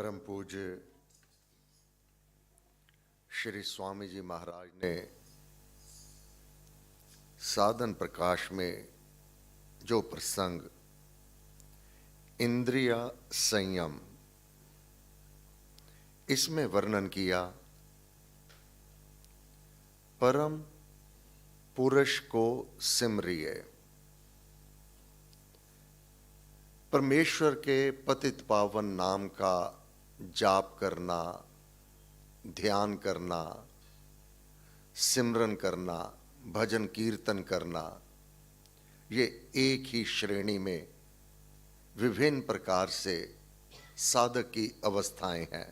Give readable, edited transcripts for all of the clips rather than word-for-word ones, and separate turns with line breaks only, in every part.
परम पूज्य श्री स्वामी जी महाराज ने साधन प्रकाश में जो प्रसंग इंद्रिय संयम इसमें वर्णन किया, परम पुरुष को सिमरिए, परमेश्वर के पतित पावन नाम का जाप करना, ध्यान करना, सिमरन करना, भजन कीर्तन करना, ये एक ही श्रेणी में विभिन्न प्रकार से साधक की अवस्थाएं हैं।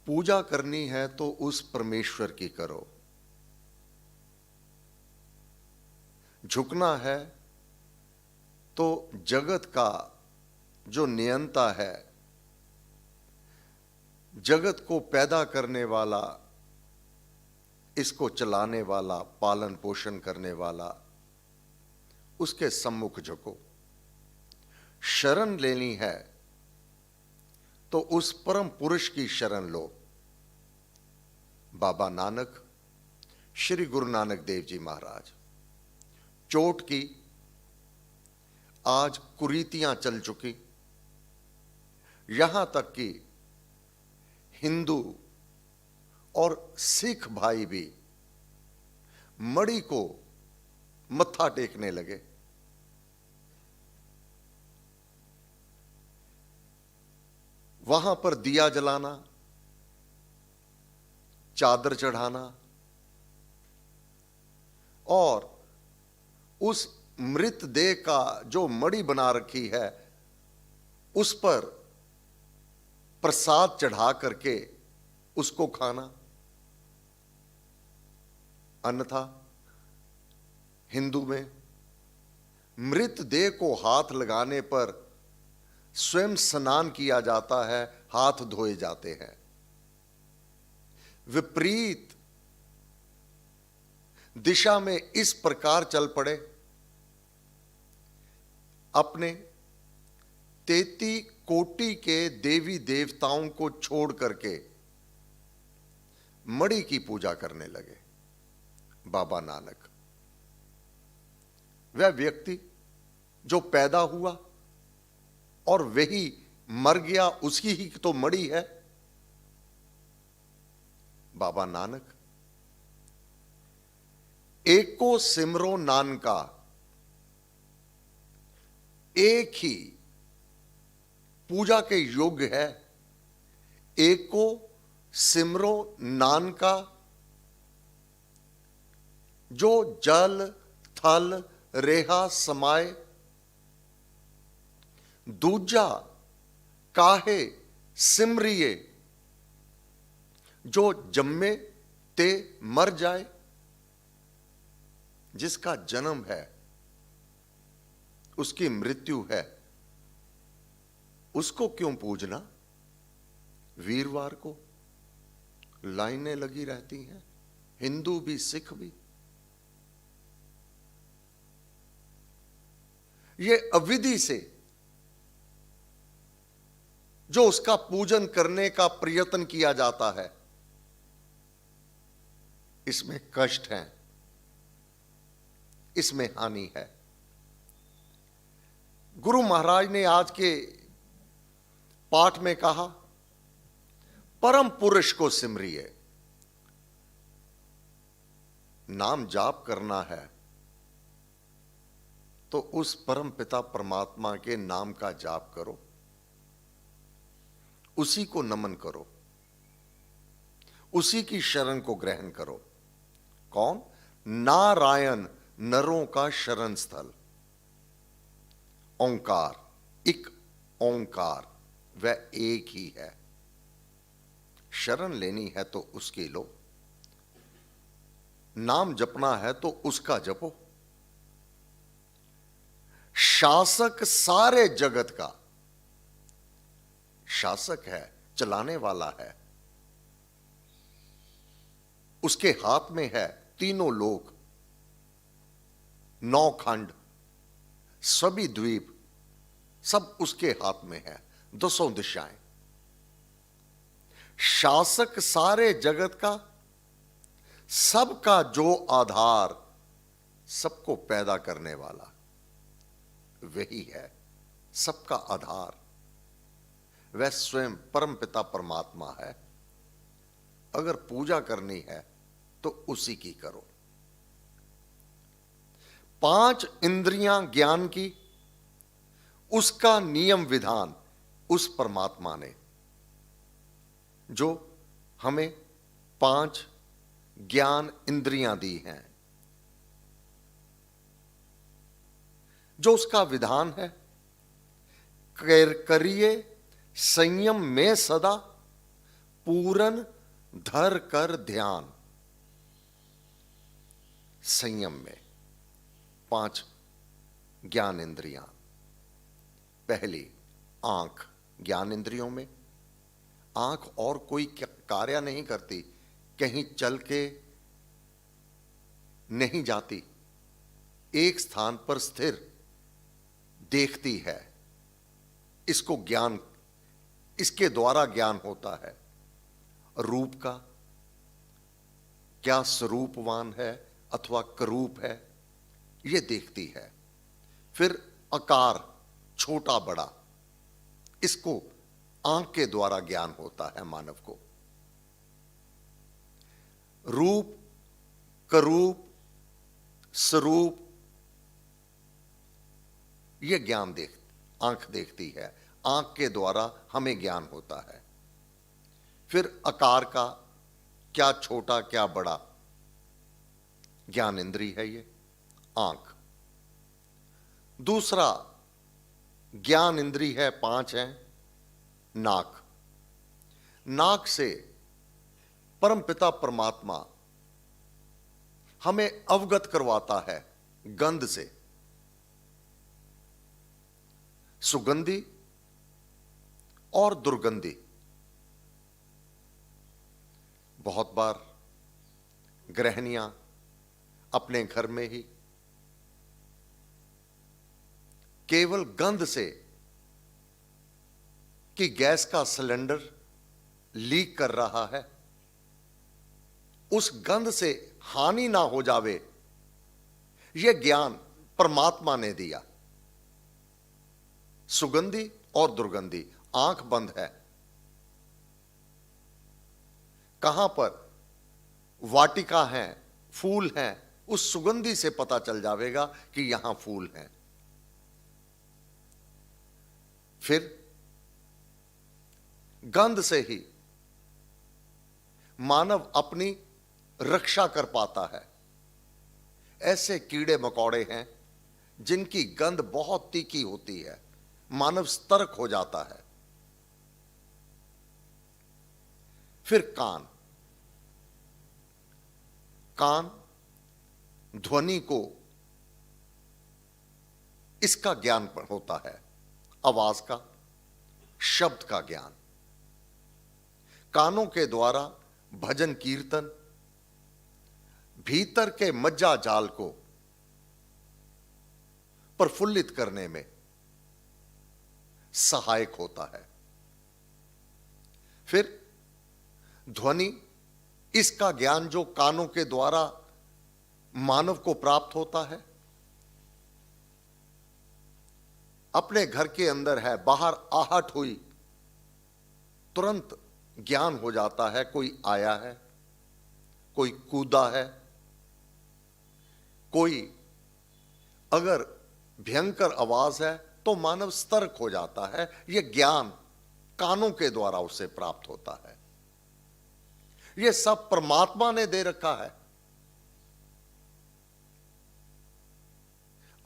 पूजा करनी है तो उस परमेश्वर की करो, झुकना है तो जगत का जो नियंता है, जगत को पैदा करने वाला, इसको चलाने वाला, पालन पोषण करने वाला, उसके सम्मुख झुको। शरण लेनी है तो उस परम पुरुष की शरण लो। बाबा नानक, श्री गुरु नानक देव जी महाराज, चोट की आज कुरीतियां चल चुकी, यहां तक कि हिंदू और सिख भाई भी मणि को मत्था टेकने लगे। वहां पर दिया जलाना, चादर चढ़ाना और उस मृत देह का जो मणि बना रखी है उस पर प्रसाद चढ़ा करके उसको खाना। अन्यथा हिंदू में मृत देह को हाथ लगाने पर स्वयं स्नान किया जाता है, हाथ धोए जाते हैं। विपरीत दिशा में इस प्रकार चल पड़े, अपने 33 कोटि के देवी देवताओं को छोड़ करके मणि की पूजा करने लगे। बाबा नानक, वह व्यक्ति जो पैदा हुआ और वही मर गया, उसकी ही तो मणि है। बाबा नानक, एक को सिमरो नानका, एक ही पूजा के योग्य है। एक को सिमरो नानका, जो जल थल रेहा समाए। दूजा काहे सिमरिए, जो जम्मे ते मर जाए। जिसका जन्म है उसकी मृत्यु है, उसको क्यों पूजना। वीरवार को लाइनें लगी रहती हैं, हिंदू भी सिख भी। ये अविधि से जो उसका पूजन करने का प्रयत्न किया जाता है, इसमें कष्ट है, इसमें हानि है। गुरु महाराज ने आज के पाठ में कहा, परम पुरुष को सिमरिए। नाम जाप करना है तो उस परम पिता परमात्मा के नाम का जाप करो, उसी को नमन करो, उसी की शरण को ग्रहण करो। कौन? नारायण, नरों का शरण स्थल। ओंकार, एक ओंकार, वह एक ही है। शरण लेनी है तो उसकी लो, नाम जपना है तो उसका जपो। शासक सारे जगत का शासक है, चलाने वाला है, उसके हाथ में है तीनों लोक, 9 खंड, सभी द्वीप, सब उसके हाथ में है, दसों दिशाएं। शासक सारे जगत का, सबका जो आधार, सबको पैदा करने वाला वही है, सबका आधार वह स्वयं परमपिता परमात्मा है। अगर पूजा करनी है तो उसी की करो। 5 इंद्रियां ज्ञान की, उसका नियम विधान उस परमात्मा ने, जो हमें 5 ज्ञान इंद्रियां दी हैं, जो उसका विधान है, करिए संयम में सदा, पूरन धर कर ध्यान। संयम में 5 ज्ञान इंद्रियां। पहली आंख, ज्ञान इंद्रियों में आंख और कोई कार्य नहीं करती, कहीं चल के नहीं जाती, एक स्थान पर स्थिर देखती है। इसको ज्ञान, इसके द्वारा ज्ञान होता है। रूप का, क्या स्वरूपवान है अथवा करूप है, यह देखती है। फिर आकार, छोटा बड़ा, इसको आंख के द्वारा ज्ञान होता है मानव को। रूप, करूप, स्वरूप, यह ज्ञान आंख देखती है, आंख के द्वारा हमें ज्ञान होता है। फिर आकार का, क्या छोटा क्या बड़ा, ज्ञान इंद्री है ये आंख। दूसरा ज्ञान इंद्री है, 5 है, नाक। नाक से परमपिता परमात्मा हमें अवगत करवाता है गंध से। सुगंधी और दुर्गंधी। बहुत बार गृहिणियां अपने घर में ही केवल गंध से कि गैस का सिलेंडर लीक कर रहा है, उस गंध से हानि ना हो जावे, यह ज्ञान परमात्मा ने दिया। सुगंधी और दुर्गंधी, आंख बंद है, कहां पर वाटिका है, फूल हैं, उस सुगंधी से पता चल जाएगा कि यहां फूल हैं। फिर गंध से ही मानव अपनी रक्षा कर पाता है। ऐसे कीड़े मकोड़े हैं जिनकी गंध बहुत तीखी होती है, मानव सतर्क हो जाता है। फिर कान, कान ध्वनि को, इसका ज्ञान होता है, आवाज का, शब्द का ज्ञान। कानों के द्वारा भजन कीर्तन भीतर के मज्जा जाल को प्रफुल्लित करने में सहायक होता है। फिर ध्वनि, इसका ज्ञान जो कानों के द्वारा मानव को प्राप्त होता है, अपने घर के अंदर है, बाहर आहट हुई, तुरंत ज्ञान हो जाता है कोई आया है, कोई कूदा है, कोई अगर भयंकर आवाज है तो मानव सतर्क हो जाता है। यह ज्ञान कानों के द्वारा उसे प्राप्त होता है। यह सब परमात्मा ने दे रखा है।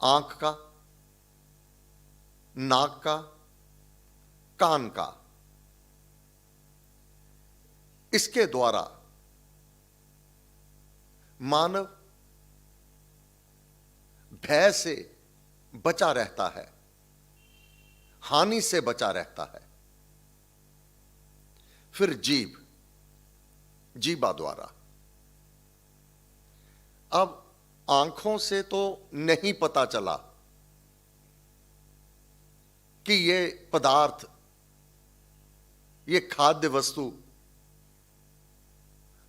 आंख का, नाक का, कान का, इसके द्वारा मानव भय से बचा रहता है, हानि से बचा रहता है। फिर जीभ, जीभा द्वारा, अब आंखों से तो नहीं पता चला, कि ये पदार्थ, ये खाद्य वस्तु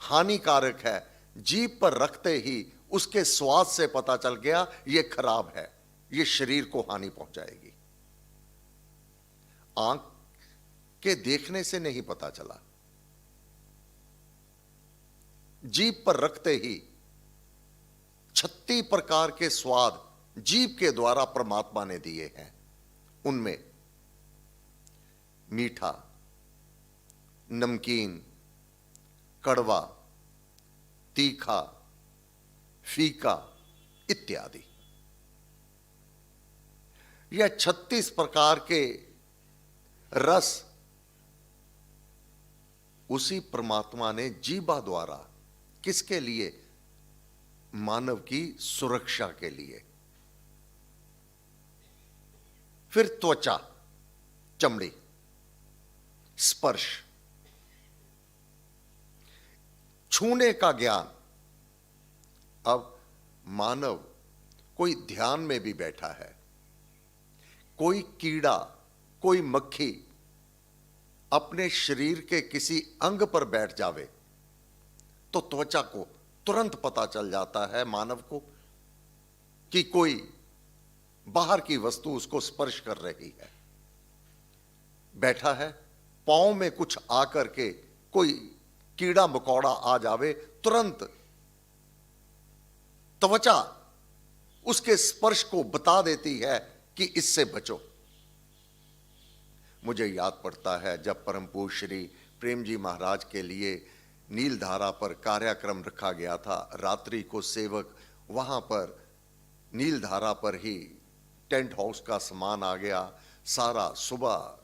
हानिकारक है, जीभ पर रखते ही उसके स्वाद से पता चल गया ये खराब है, ये शरीर को हानि पहुंचाएगी। आंख के देखने से नहीं पता चला, जीभ पर रखते ही 36 प्रकार के स्वाद जीभ के द्वारा परमात्मा ने दिए हैं। उनमें मीठा, नमकीन, कड़वा, तीखा, फीका इत्यादि। यह 36 प्रकार के रस उसी परमात्मा ने जीभा द्वारा, किसके लिए? मानव की सुरक्षा के लिए। फिर त्वचा, चमड़ी, स्पर्श, छूने का ज्ञान। अब मानव कोई ध्यान में भी बैठा है, कोई कीड़ा, कोई मक्खी अपने शरीर के किसी अंग पर बैठ जावे तो त्वचा को तुरंत पता चल जाता है मानव को कि कोई बाहर की वस्तु उसको स्पर्श कर रही है। बैठा है, पांव में कुछ आकर के कोई कीड़ा मकोड़ा आ जावे, तुरंत त्वचा उसके स्पर्श को बता देती है कि इससे बचो। मुझे याद पड़ता है जब परम पूज्य श्री प्रेम जी महाराज के लिए नीलधारा पर कार्यक्रम रखा गया था, रात्रि को सेवक वहां पर नीलधारा पर ही टेंट हाउस का सामान आ गया सारा। सुबह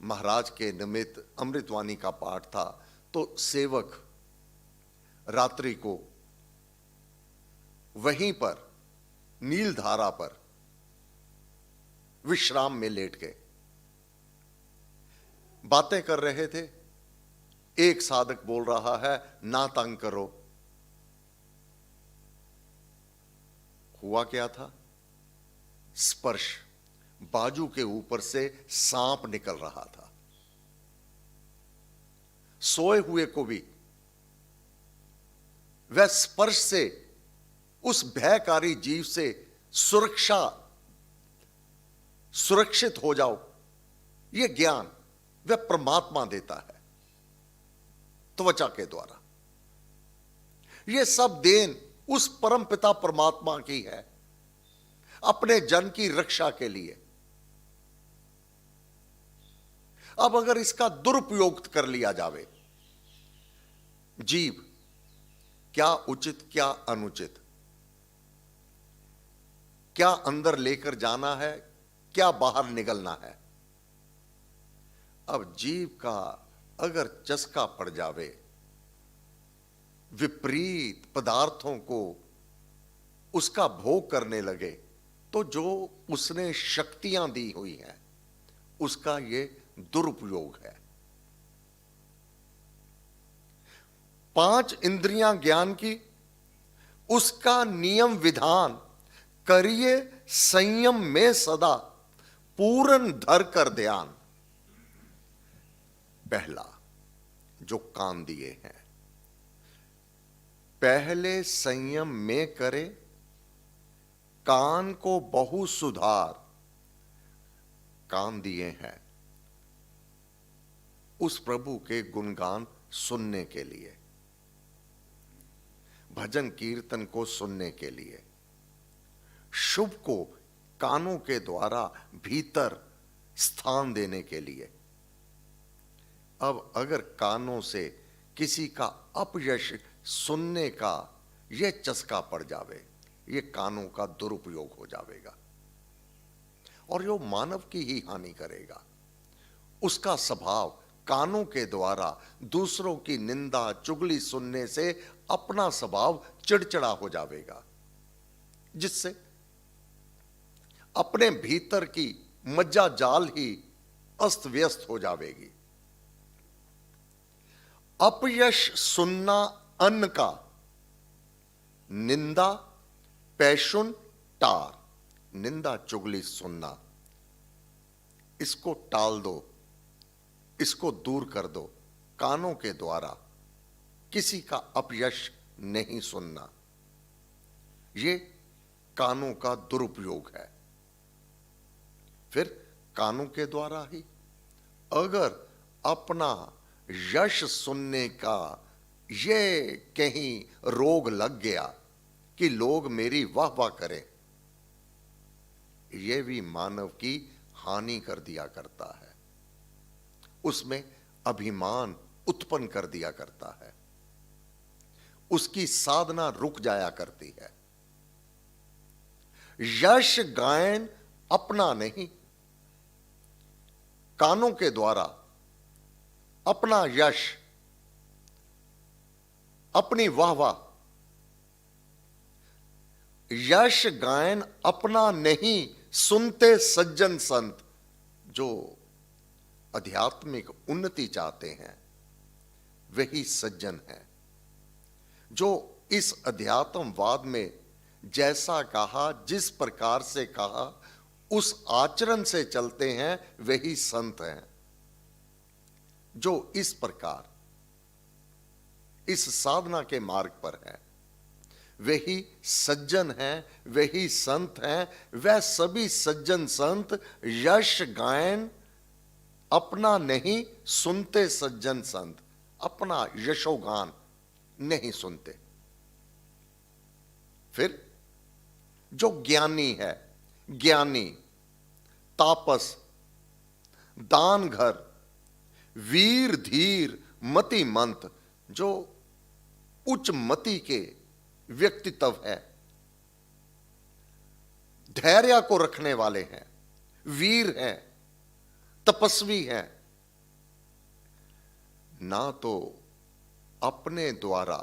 महाराज के निमित्त अमृतवाणी का पाठ था, तो सेवक रात्रि को वहीं पर नीलधारा पर विश्राम में लेट गए, बातें कर रहे थे। एक साधक बोल रहा है, ना तंग करो। हुआ क्या था? स्पर्श, बाजू के ऊपर से सांप निकल रहा था। सोए हुए को भी वह स्पर्श से, उस भयकारी जीव से सुरक्षित हो जाओ, यह ज्ञान वह परमात्मा देता है त्वचा के द्वारा। यह सब देन उस परम पिता परमात्मा की है अपने जन की रक्षा के लिए। अब अगर इसका दुरुपयोग कर लिया जावे, जीव क्या उचित क्या अनुचित, क्या अंदर लेकर जाना है, क्या बाहर निकलना है। अब जीव का अगर चस्का पड़ जावे विपरीत पदार्थों को उसका भोग करने लगे, तो जो उसने शक्तियां दी हुई हैं उसका यह दुरुपयोग है। 5 इंद्रियां ज्ञान की, उसका नियम विधान करिए संयम में सदा, पूर्ण धर कर ध्यान। पहला जो कान दिए हैं, पहले संयम में करे, कान को बहु सुधार। कान दिए हैं उस प्रभु के गुणगान सुनने के लिए, भजन कीर्तन को सुनने के लिए, शुभ को कानों के द्वारा भीतर स्थान देने के लिए। अब अगर कानों से किसी का अपयश सुनने का यह चस्का पड़ जावे, यह कानों का दुरुपयोग हो जाएगा और यो मानव की ही हानि करेगा। उसका स्वभाव कानों के द्वारा दूसरों की निंदा चुगली सुनने से अपना स्वभाव चिड़चिड़ा हो जाएगा, जिससे अपने भीतर की मज्जा जाल ही अस्त व्यस्त हो जाएगी। अपयश सुनना अन्न का, निंदा पैशुन टार। निंदा चुगली सुनना, इसको टाल दो, इसको दूर कर दो। कानों के द्वारा किसी का अपयश नहीं सुनना, ये कानों का दुरुपयोग है। फिर कानों के द्वारा ही अगर अपना यश सुनने का ये कहीं रोग लग गया कि लोग मेरी वाह वाह करें, यह भी मानव की हानि कर दिया करता है, उसमें अभिमान उत्पन्न कर दिया करता है, उसकी साधना रुक जाया करती है। यश गायन अपना नहीं, कानों के द्वारा अपना यश, अपनी वाहवाह, यश गायन अपना नहीं सुनते सज्जन संत। जो आध्यात्मिक उन्नति चाहते हैं वही सज्जन है, जो इस अध्यात्मवाद में जैसा कहा, जिस प्रकार से कहा, उस आचरण से चलते हैं वही संत हैं। जो इस प्रकार इस साधना के मार्ग पर है वही सज्जन हैं, वही संत हैं। वह सभी सज्जन संत यश गायन अपना नहीं सुनते सज्जन संत, अपना यशोगान नहीं सुनते। फिर जो ज्ञानी है, ज्ञानी, तापस, दान घर, वीर धीर, मति मंत, जो उच्च मति के व्यक्तित्व है, धैर्य को रखने वाले हैं, वीर हैं, तपस्वी हैं, ना तो अपने द्वारा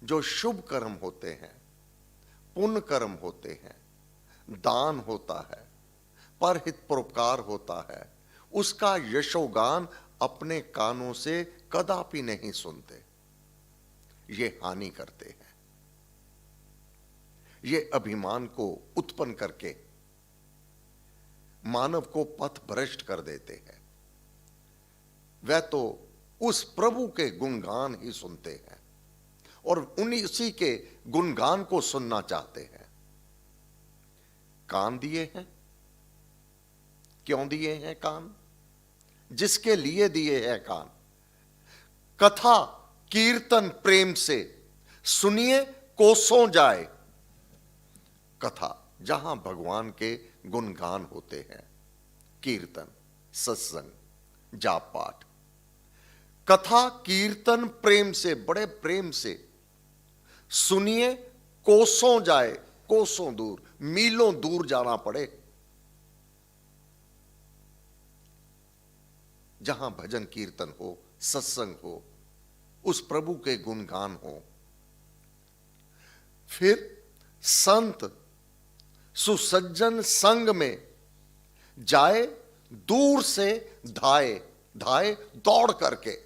जो शुभ कर्म होते हैं, पुण्य कर्म होते हैं, दान होता है, परहित परोपकार होता है, उसका यशोगान अपने कानों से कदापि नहीं सुनते। ये हानि करते हैं, ये अभिमान को उत्पन्न करके मानव को पथ भ्रष्ट कर देते हैं। वह तो उस प्रभु के गुणगान ही सुनते हैं और उसी के गुणगान को सुनना चाहते हैं। कान दिए हैं, क्यों दिए हैं कान? जिसके लिए दिए हैं कान। कथा कीर्तन प्रेम से सुनिए कोसों जाए। कथा जहां भगवान के गुणगान होते हैं, कीर्तन, सत्संग, जाप पाठ, कथा कीर्तन प्रेम से, बड़े प्रेम से सुनिए कोसों जाए। कोसों दूर, मीलों दूर जाना पड़े, जहां भजन कीर्तन हो, सत्संग हो, उस प्रभु के गुणगान हो। फिर संत सुसज्जन संग में जाए, दूर से धाए, धाए दौड़ करके,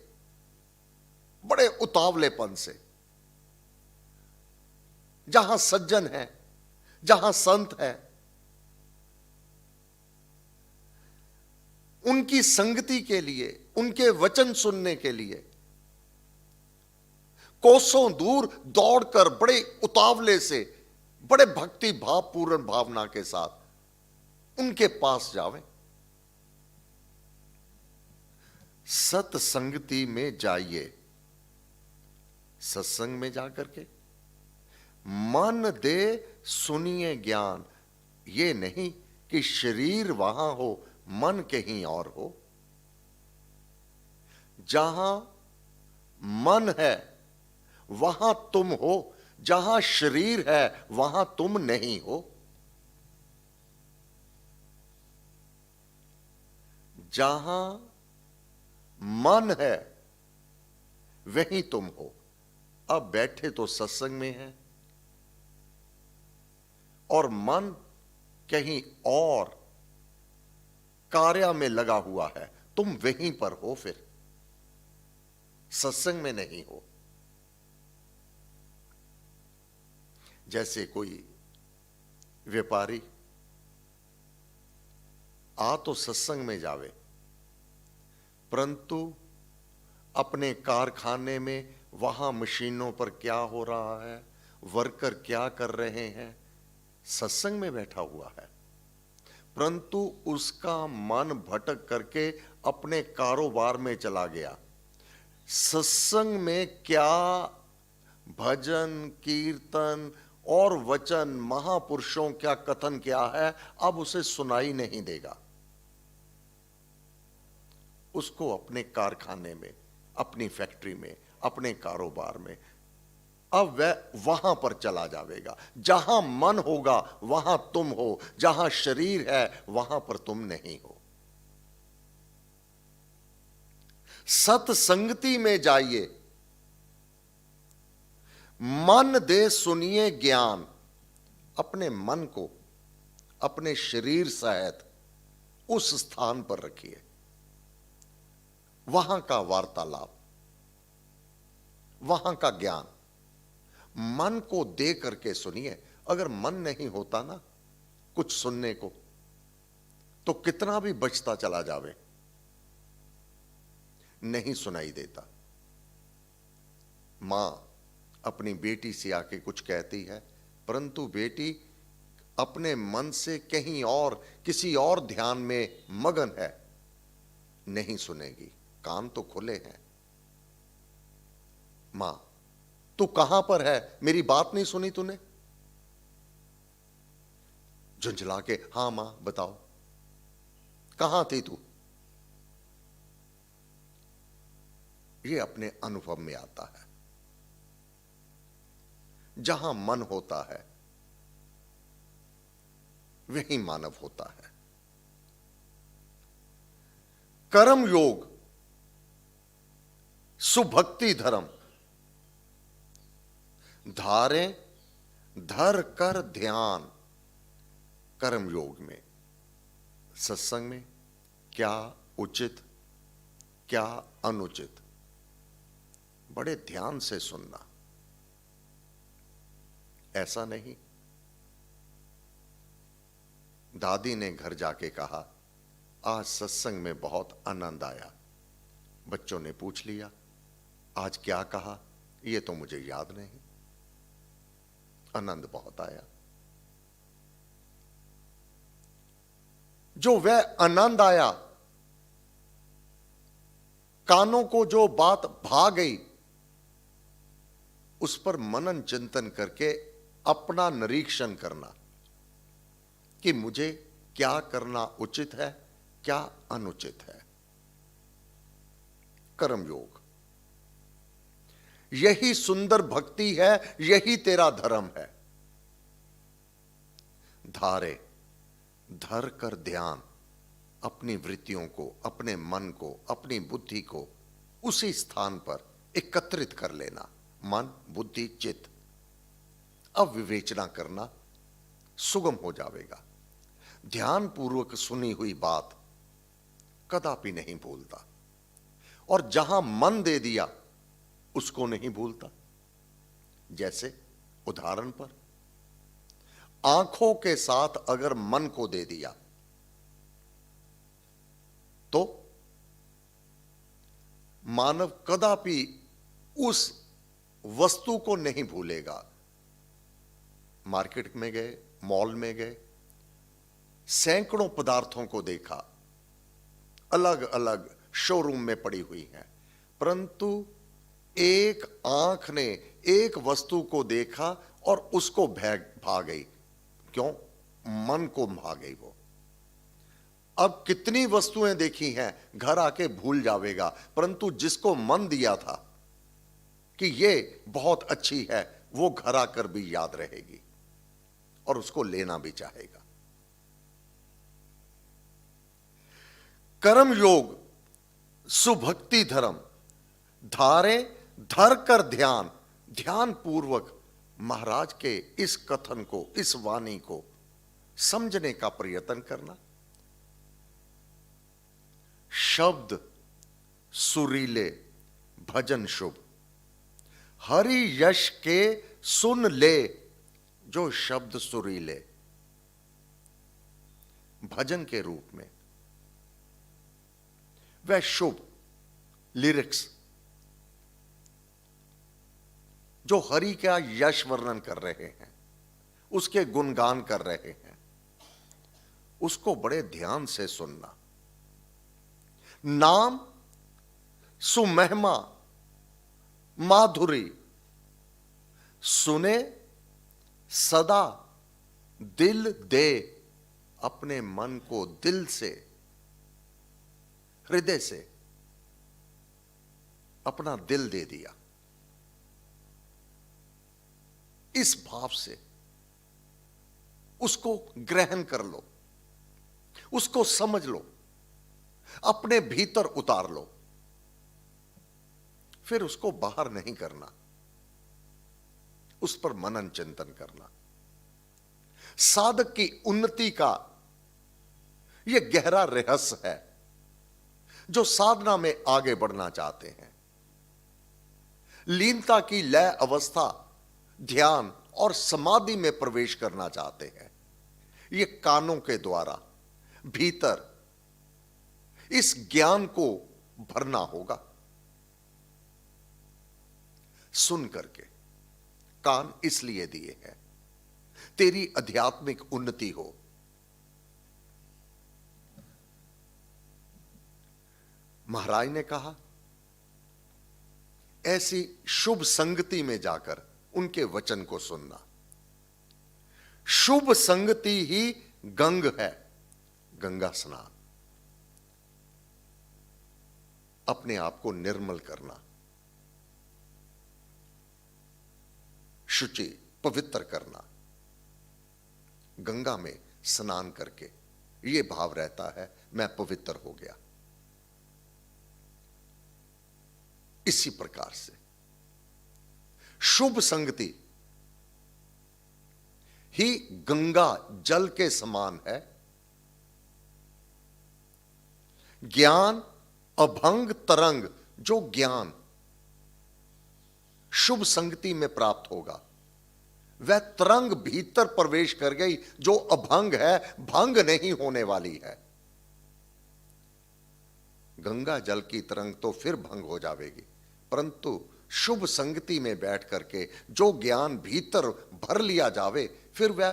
बड़े उतावलेपन से। जहां सज्जन है, जहां संत है, उनकी संगति के लिए, उनके वचन सुनने के लिए कोसों दूर दौड़कर बड़े उतावले से, बड़े भक्ति भाव पूर्ण भावना के साथ उनके पास जावें। सत्संगति में जाइए, सत्संग में जाकर के मन दे सुनिए ज्ञान। ये नहीं कि शरीर वहां हो, मन कहीं और हो। जहां मन है वहां तुम हो, जहां शरीर है वहां तुम नहीं हो। जहां मन है वहीं तुम हो। अब बैठे तो सत्संग में है और मन कहीं और कार्य में लगा हुआ है, तुम वहीं पर हो, फिर सत्संग में नहीं हो। जैसे कोई व्यापारी आ तो सत्संग में जावे, परंतु अपने कारखाने में वहां मशीनों पर क्या हो रहा है, वर्कर क्या कर रहे हैं, सत्संग में बैठा हुआ है, परंतु उसका मन भटक करके अपने कारोबार में चला गया। सत्संग में क्या भजन कीर्तन और वचन, महापुरुषों क्या कथन क्या है, अब उसे सुनाई नहीं देगा। उसको अपने कारखाने में, अपनी फैक्ट्री में, अपने कारोबार में, अब वह वहां पर चला जाएगा। जहां मन होगा वहां तुम हो, जहां शरीर है वहां पर तुम नहीं हो। सत्संगति में जाइए, मन दे सुनिए ज्ञान। अपने मन को अपने शरीर सहित उस स्थान पर रखिए, वहां का वार्तालाप, वहां का ज्ञान मन को दे करके सुनिए। अगर मन नहीं होता ना कुछ सुनने को, तो कितना भी बचता चला जावे नहीं सुनाई देता। मां अपनी बेटी से आके कुछ कहती है, परंतु बेटी अपने मन से कहीं और किसी और ध्यान में मगन है, नहीं सुनेगी। कान तो खुले हैं। मां तू कहां पर है, मेरी बात नहीं सुनी तूने? झुंझला के, हां मां बताओ कहां थी तू? ये अपने अनुभव में आता है। जहां मन होता है वही मानव होता है। कर्म योग, सुभक्ति धर्म, धारें धर कर ध्यान। कर्म योग में, सत्संग में क्या उचित क्या अनुचित, बड़े ध्यान से सुनना। ऐसा नहीं, दादी ने घर जाके कहा आज सत्संग में बहुत आनंद आया। बच्चों ने पूछ लिया आज क्या कहा, ये तो मुझे याद नहीं, आनंद बहुत आया। जो वह आनंद आया, कानों को जो बात भा गई, उस पर मनन चिंतन करके अपना निरीक्षण करना कि मुझे क्या करना उचित है क्या अनुचित है। कर्मयोग, यही सुंदर भक्ति है, यही तेरा धर्म है। धारे धर कर ध्यान, अपनी वृत्तियों को, अपने मन को, अपनी बुद्धि को उसी स्थान पर एकत्रित कर लेना। मन बुद्धि चित्त, अब विवेचना करना सुगम हो जाएगा। ध्यान पूर्वक सुनी हुई बात कदापि नहीं भूलता, और जहां मन दे दिया उसको नहीं भूलता। जैसे उदाहरण पर, आंखों के साथ अगर मन को दे दिया तो मानव कदापि उस वस्तु को नहीं भूलेगा। मार्केट में गए, मॉल में गए, सैकड़ों पदार्थों को देखा, अलग अलग शोरूम में पड़ी हुई हैं, परंतु एक आंख ने एक वस्तु को देखा और उसको भा गई। क्यों? मन को भा गई वो। अब कितनी वस्तुएं देखी हैं, घर आके भूल जावेगा, परंतु जिसको मन दिया था कि ये बहुत अच्छी है, वो घर आकर भी याद रहेगी और उसको लेना भी चाहेगा। कर्म योग, सुभक्ति धर्म, धारे धर कर ध्यान, ध्यान पूर्वक महाराज के इस कथन को, इस वाणी को समझने का प्रयत्न करना। शब्द सुरीले भजन शुभ, हरि यश के सुन ले जो शब्द सुरीले। भजन के रूप में वह शुभ लिरिक्स जो हरि का यश वर्णन कर रहे हैं, उसके गुणगान कर रहे हैं, उसको बड़े ध्यान से सुनना। नाम सुमहिमा माधुरी सुने सदा दिल दे, अपने मन को दिल से, हृदय से अपना दिल दे दिया। इस भाव से उसको ग्रहण कर लो, उसको समझ लो, अपने भीतर उतार लो। फिर उसको बाहर नहीं करना, उस पर मनन चिंतन करना। साधक की उन्नति का यह गहरा रहस्य है। जो साधना में आगे बढ़ना चाहते हैं, लीनता की लय अवस्था, ध्यान और समाधि में प्रवेश करना चाहते हैं, ये कानों के द्वारा भीतर इस ज्ञान को भरना होगा। सुन करके कान इसलिए दिए हैं, तेरी आध्यात्मिक उन्नति हो। महाराज ने कहा, ऐसी शुभ संगति में जाकर उनके वचन को सुनना। शुभ संगति ही गंग है, गंगा स्नान। अपने आप को निर्मल करना, शुचि पवित्र करना। गंगा में स्नान करके यह भाव रहता है, मैं पवित्र हो गया। इसी प्रकार से शुभ संगति ही गंगा जल के समान है। ज्ञान अभंग तरंग, जो ज्ञान शुभ संगति में प्राप्त होगा, वह तरंग भीतर प्रवेश कर गई, जो अभंग है, भंग नहीं होने वाली है। गंगा जल की तरंग तो फिर भंग हो जाएगी, परंतु शुभ संगति में बैठ करके जो ज्ञान भीतर भर लिया जावे, फिर वह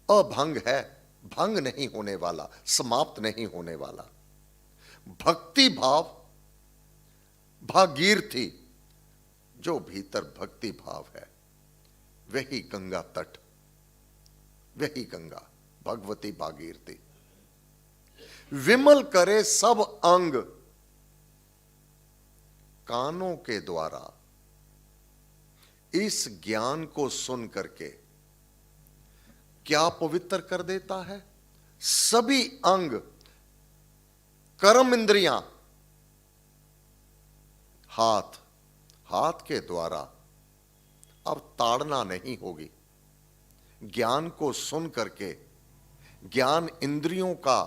अभंग है, भंग नहीं होने वाला, समाप्त नहीं होने वाला। भक्ति भाव भागीरथी, जो भीतर भक्ति भाव है, वही गंगा तट, वही गंगा भगवती भागीरथी। विमल करे सब अंग, कानों के द्वारा इस ज्ञान को सुन करके क्या पवित्र कर देता है? सभी अंग, कर्म इंद्रियां, हाथ, हाथ के द्वारा अब ताड़ना नहीं होगी। ज्ञान को सुन करके ज्ञान इंद्रियों का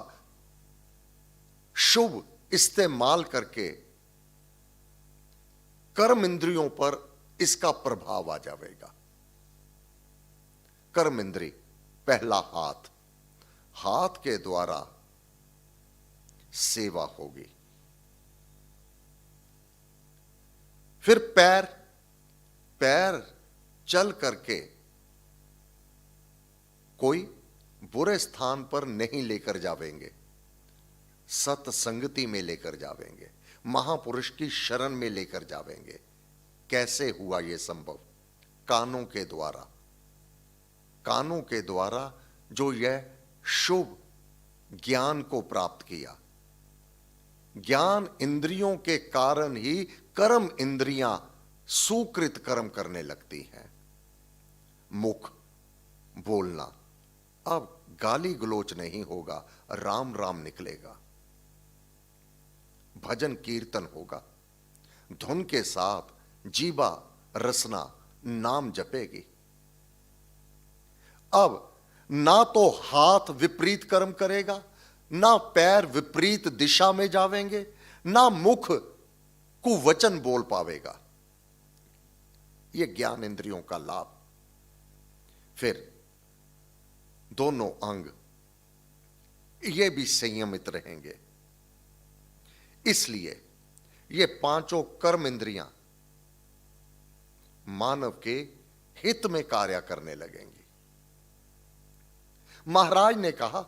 शुभ इस्तेमाल करके कर्म इंद्रियों पर इसका प्रभाव आ जाएगा। कर्म इंद्री, पहला हाथ, हाथ के द्वारा सेवा होगी। फिर पैर, पैर चल करके कोई बुरे स्थान पर नहीं लेकर जावेंगे, सत्संगति में लेकर जावेंगे, महापुरुष की शरण में लेकर जावेंगे। कैसे हुआ यह संभव? कानों के द्वारा, कानों के द्वारा जो यह शुभ ज्ञान को प्राप्त किया। ज्ञान इंद्रियों के कारण ही कर्म इंद्रियां सुकृत कर्म करने लगती हैं। मुख बोलना, अब गाली गलोच नहीं होगा, राम राम निकलेगा। भजन कीर्तन होगा, धुन के साथ जीवा रसना नाम जपेगी। अब ना तो हाथ विपरीत कर्म करेगा, ना पैर विपरीत दिशा में जावेंगे, ना मुख कुवचन बोल पावेगा। यह ज्ञान इंद्रियों का लाभ। फिर दोनों अंग ये भी संयमित रहेंगे। इसलिए ये पांचों कर्म इंद्रियां मानव के हित में कार्य करने लगेंगी। महाराज ने कहा,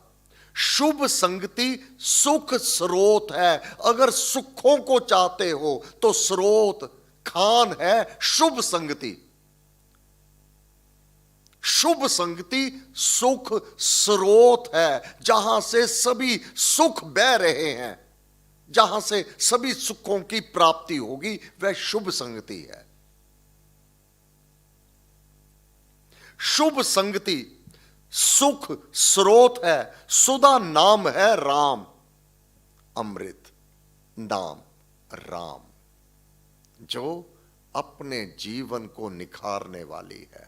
शुभ संगति सुख स्रोत है। अगर सुखों को चाहते हो तो स्रोत खान है शुभ संगति। शुभ संगति सुख स्रोत है, जहां से सभी सुख बह रहे हैं, जहां से सभी सुखों की प्राप्ति होगी, वह शुभ संगति है। शुभ संगति सुख स्रोत है। सुधा नाम है राम, अमृत नाम राम, जो अपने जीवन को निखारने वाली है,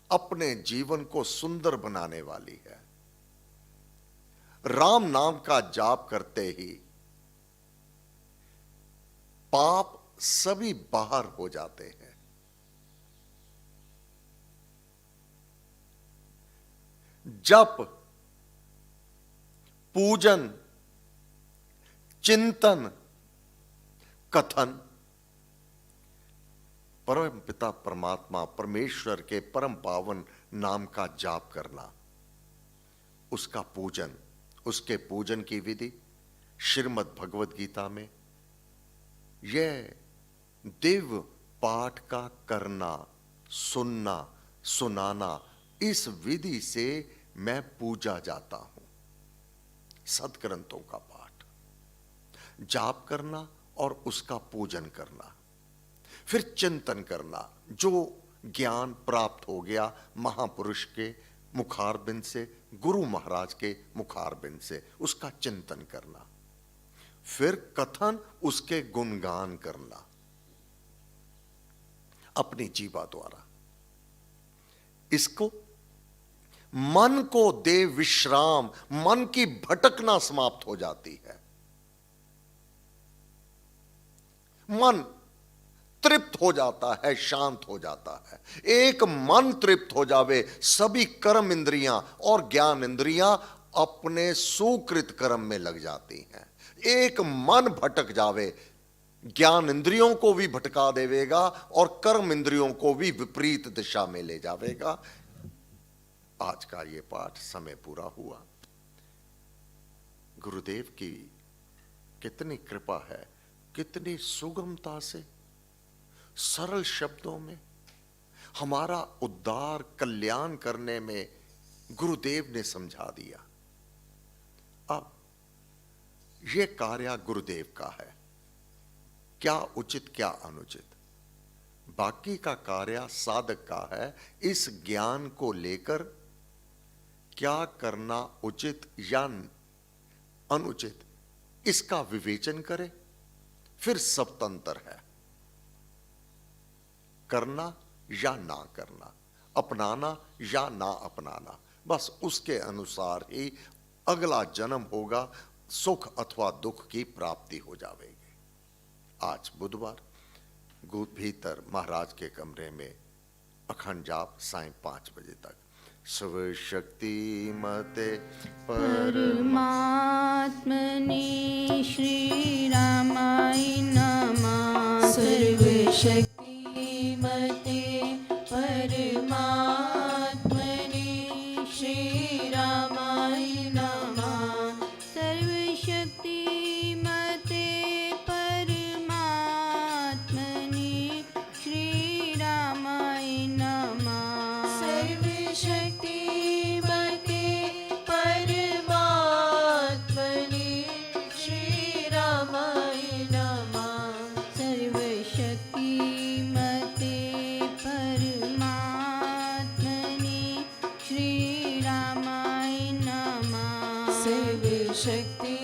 अपने जीवन को सुंदर बनाने वाली है। राम नाम का जाप करते ही पाप सभी बाहर हो जाते हैं। जप, पूजन, चिंतन, कथन, परम पिता परमात्मा परमेश्वर के परम पावन नाम का जाप करना, उसका पूजन, उसके पूजन की विधि श्रीमद् भगवद गीता में, यह दिव्य पाठ का करना, सुनना, सुनाना, इस विधि से मैं पूजा जाता हूं। सदग्रंथों का पाठ, जाप करना और उसका पूजन करना, फिर चिंतन करना, जो ज्ञान प्राप्त हो गया महापुरुष के मुखारबिंद से, गुरु महाराज के मुखारबिंद से, उसका चिंतन करना, फिर कथन, उसके गुणगान करना अपनी जीवा द्वारा। इसको मन को दे विश्राम, मन की भटकना समाप्त हो जाती है। मन तृप्त हो जाता है, शांत हो जाता है। एक मन तृप्त हो जावे, सभी कर्म इंद्रियां और ज्ञान इंद्रियां अपने सुकृत कर्म में लग जाती हैं। एक मन भटक जावे, ज्ञान इंद्रियों को भी भटका देवेगा और कर्म इंद्रियों को भी विपरीत दिशा में ले जावेगा। आज का ये पाठ समय पूरा हुआ। गुरुदेव की कितनी कृपा है, कितनी सुगमता से सरल शब्दों में हमारा उद्धार कल्याण करने में गुरुदेव ने समझा दिया। अब यह कार्य गुरुदेव का है, क्या उचित क्या अनुचित, बाकी का कार्य साधक का है। इस ज्ञान को लेकर क्या करना उचित या अनुचित, इसका विवेचन करे, फिर स्वतंत्र है। करना या ना करना, अपनाना या ना अपनाना, बस उसके अनुसार ही अगला जन्म होगा, सुख अथवा दुख की प्राप्ति हो जाएगी। आज बुधवार, भीतर महाराज के कमरे में अखंड जाप सायं 5 बजे तक। शिव शक्ति मते
परमात्मने श्री रामाय नमः। सर्व शक्ति मते परमात्मने श्री रामाय नमः। सर्व शक्ति मते परमात्मने श्री रामाय नमः। सर्व शक्ति मते परमात्मने श्री रामाय नमः। सर्व शक्ति मते परमात्मने श्री रामाय नमः। सर्व शक्ति